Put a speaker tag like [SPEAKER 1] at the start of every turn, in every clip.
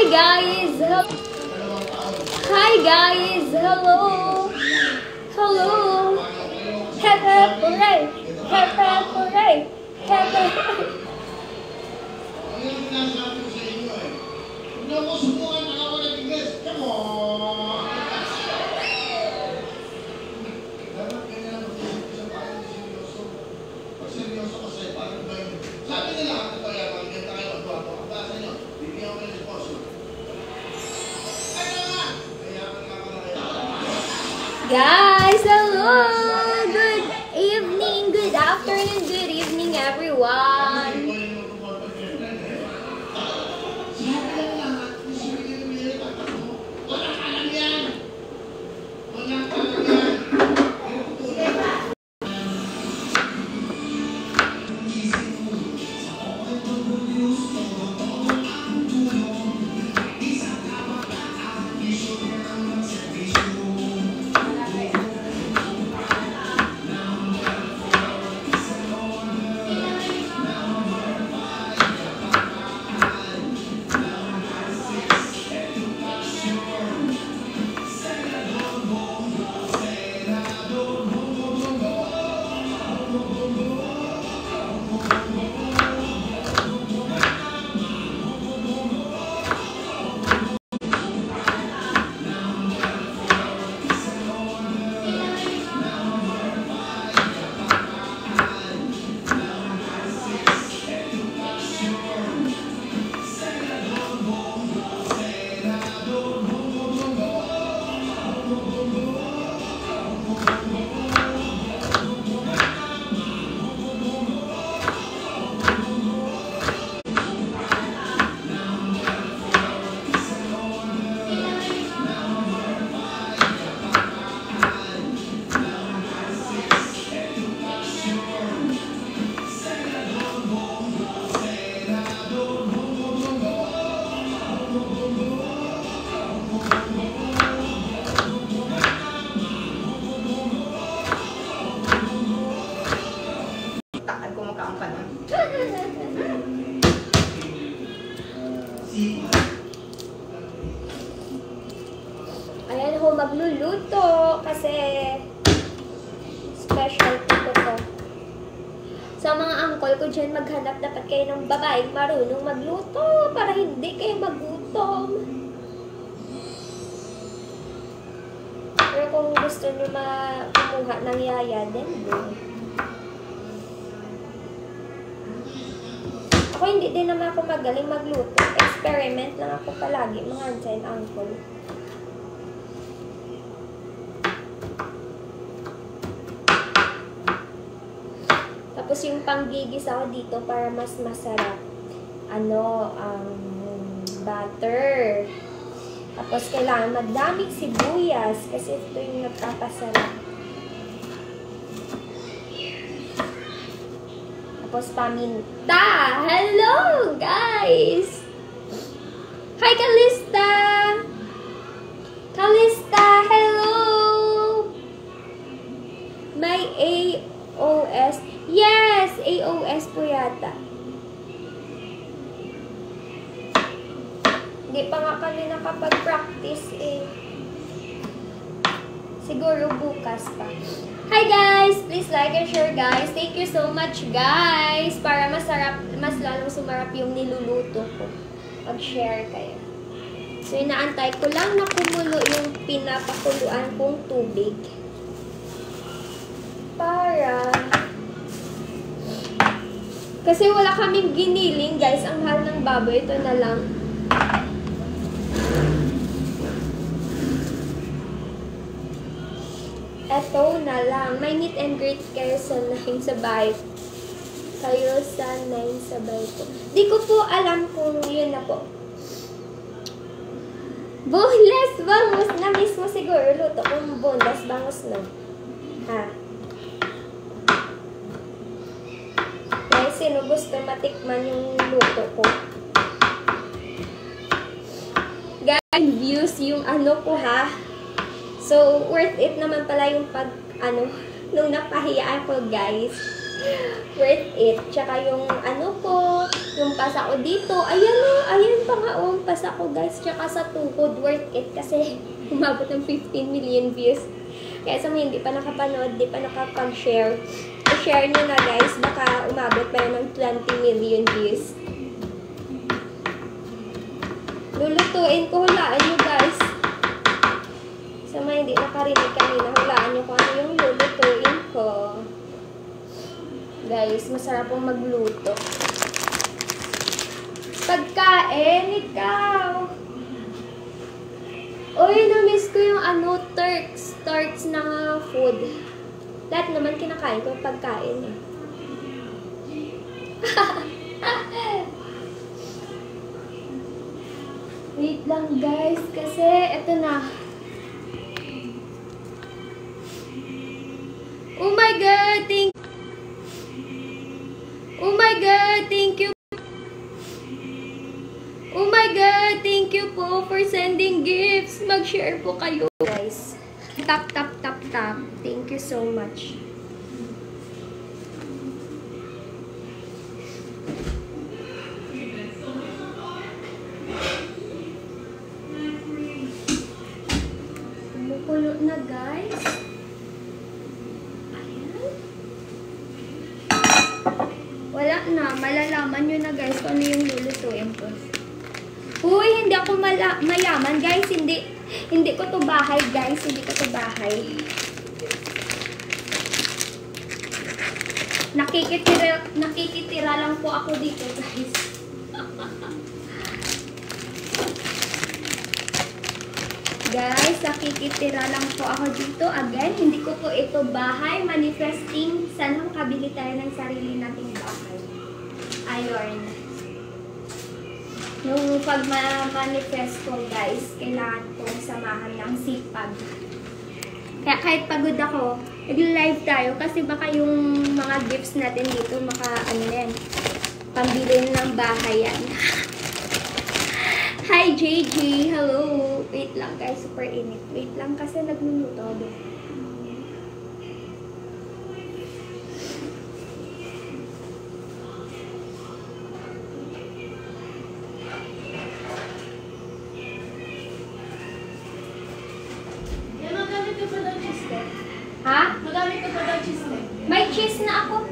[SPEAKER 1] guys! Hi guys! Hello! Hello! Hep hep hooray! Hep hep hooray! Hep hep hooray! Guys, hello! Good evening, good afternoon, good evening, everyone! Ayan ho, magluluto kasi special po to. Sa mga uncle ko dyan, maghanap dapat kayo ng babaeng marunong magluto para hindi kayo magutom. Pero kung gusto nyo kumuha ng yaya, then go. Ako hindi din naman ako magaling magluto. Experiment lang ako palagi, mga auntie and uncle. Tapos yung panggigisa ko dito para mas masarap. Butter. Tapos kailangan madaming sibuyas kasi ito yung nagpapasarap. Tapos paminta. Hello guys! Hi Kalista! Kalista, hello! May AOS. Yes! AOS po yata. Hindi pa nga kami nakapag-practice eh. Siguro bukas pa. Hi guys! Please like and share guys. Thank you so much guys. Para mas lalong sumarap yung niluluto ko. Mag-share kayo. So inaantay ko lang na kumulo yung pinapakuluan kong tubig. Kasi wala kaming giniling, guys. Ang mahal ng baboy. Ito na lang. Ito na lang. May meet and greet kayo sa 9 sa bahay. Kayo sa 9 sa bahay ko. Di ko po alam kung yun na po. Boneless bangus. Na-miss mo siguro luto kung boneless bangus na. Ha? Sino gusto matikman yung luto ko? Guys, views yung ano ko ha. So, worth it naman pala yung nung napahiya ako guys. Worth it. Tsaka yung ano ko, yung pasa ko dito. Ayan o, ayan pa nga Naumpas ako guys, tsaka sa tuhod, worth it kasi umabot ng 15 million views. Kaya sa mga hindi pa nakapanood, di pa nakapag-share, i-share nyo na guys, baka umabot pa ng 20 million views. Lulutuin ko, hulaan nyo guys. Sa mga hindi nakarinig kanina, hulaan nyo kung ano yung lulutuin ko. Guys, masarap pong magluto. Pagkain, ikaw! Uy, na-miss ko yung Turks na food. Lahat naman kinakain ko pagkain eh. Wait lang guys, kasi eto na. Oh my God, thank you. Oh my God, thank you po for sending gifts. Mag-share po kayo, guys. Tap. Thank you so much. Kumukulo na, guys. Ayan. Wala na. Malalaman nyo na, guys, kung ano yung lulutuin ko. Uy, hindi ako mayaman, guys. Hindi ko to bahay, guys. Hindi ko to bahay. Nakikitira lang po ako dito, guys. Guys, nakikitira lang po ako dito. Again, hindi ko po ito bahay. Manifesting. Sana makabili tayo ng sarili nating bahay. Ayun. Nung pag-manifest ko, guys, kailangan kong samahan ng sipag. Kaya kahit pagod ako, nag-live tayo kasi baka yung mga gifts natin dito, pambili ng bahay yan. Hi, JJ! Hello! Wait lang, guys. Super init. Wait lang kasi nagluluto ako. Ha?
[SPEAKER 2] Magamit ko pa daw cheese eh.
[SPEAKER 1] May cheese na ako.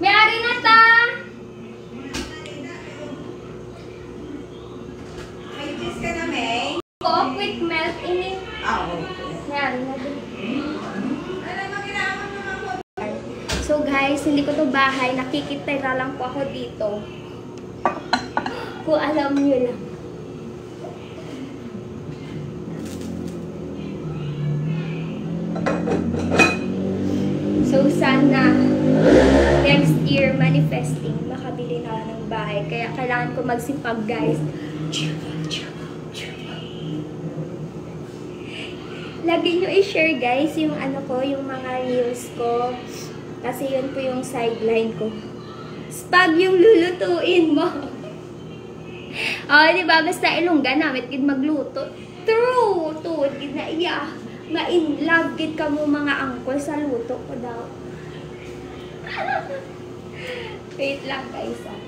[SPEAKER 1] May-ari na ta!
[SPEAKER 2] May cheese ka na, May?
[SPEAKER 1] Oo, quick melt ini.
[SPEAKER 2] Oo.
[SPEAKER 1] May-ari na din.
[SPEAKER 2] Alam mo, ginamit naman ko.
[SPEAKER 1] So guys, hindi ko to bahay. Nakikitira lang po ako dito. Kung alam nyo lang. So, sana next year manifesting, makabili na ako ng bahay. Kaya kailangan ko magsipag, guys. Lagi nyo i-share, guys, yung yung mga reels ko. Kasi yun po yung sideline ko. Spag yung lulutuin mo. Diba? Basta ilongga namin gid magluto. True! Tuod gid na iya. Ma-in love gid ka mo mga angkol sa luto ko daw. Wait lang guys ah.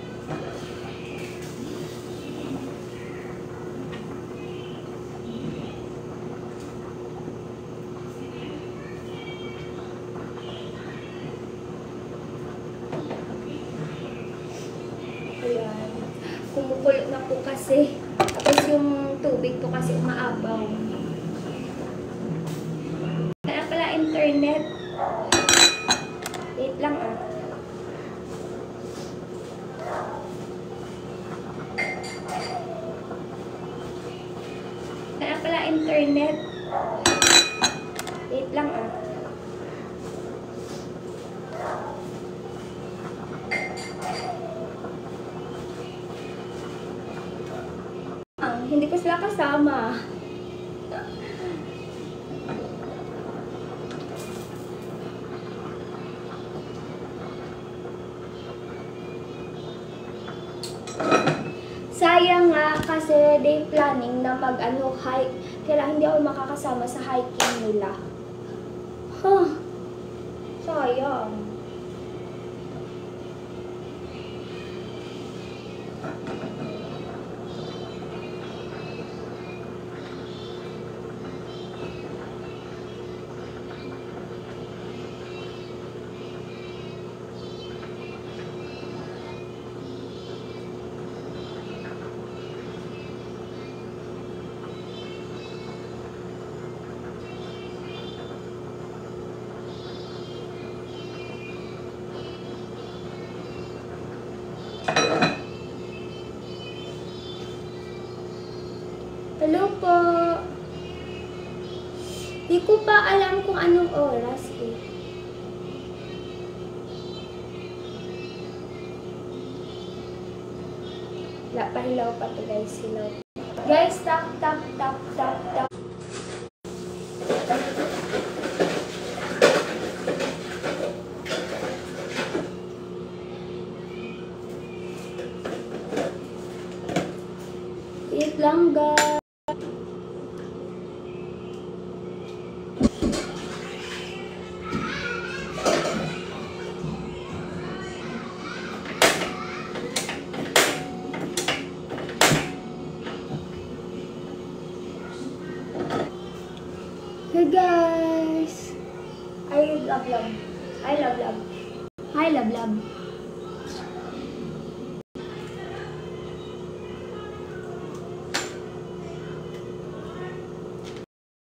[SPEAKER 1] Ayan. Kumukulo na po kasi. Tapos yung tubig ko kasi umaabaw. Kaya pala internet. Wait lang ah. Kaya pala internet. Wait lang ah. Hindi ko sila kasama. Sayang nga kasi day planning na hike. Kaya hindi ako makakasama sa hiking nila. Huh. Sayang. Hello po. Di ko pa alam kung anong oras eh. Wala pa, hilaw pa to guys, hilaw. Guys, tap, tap, tap, tap, tap. Wait lang guys. Hey guys! I love love. I love love. Hi love love.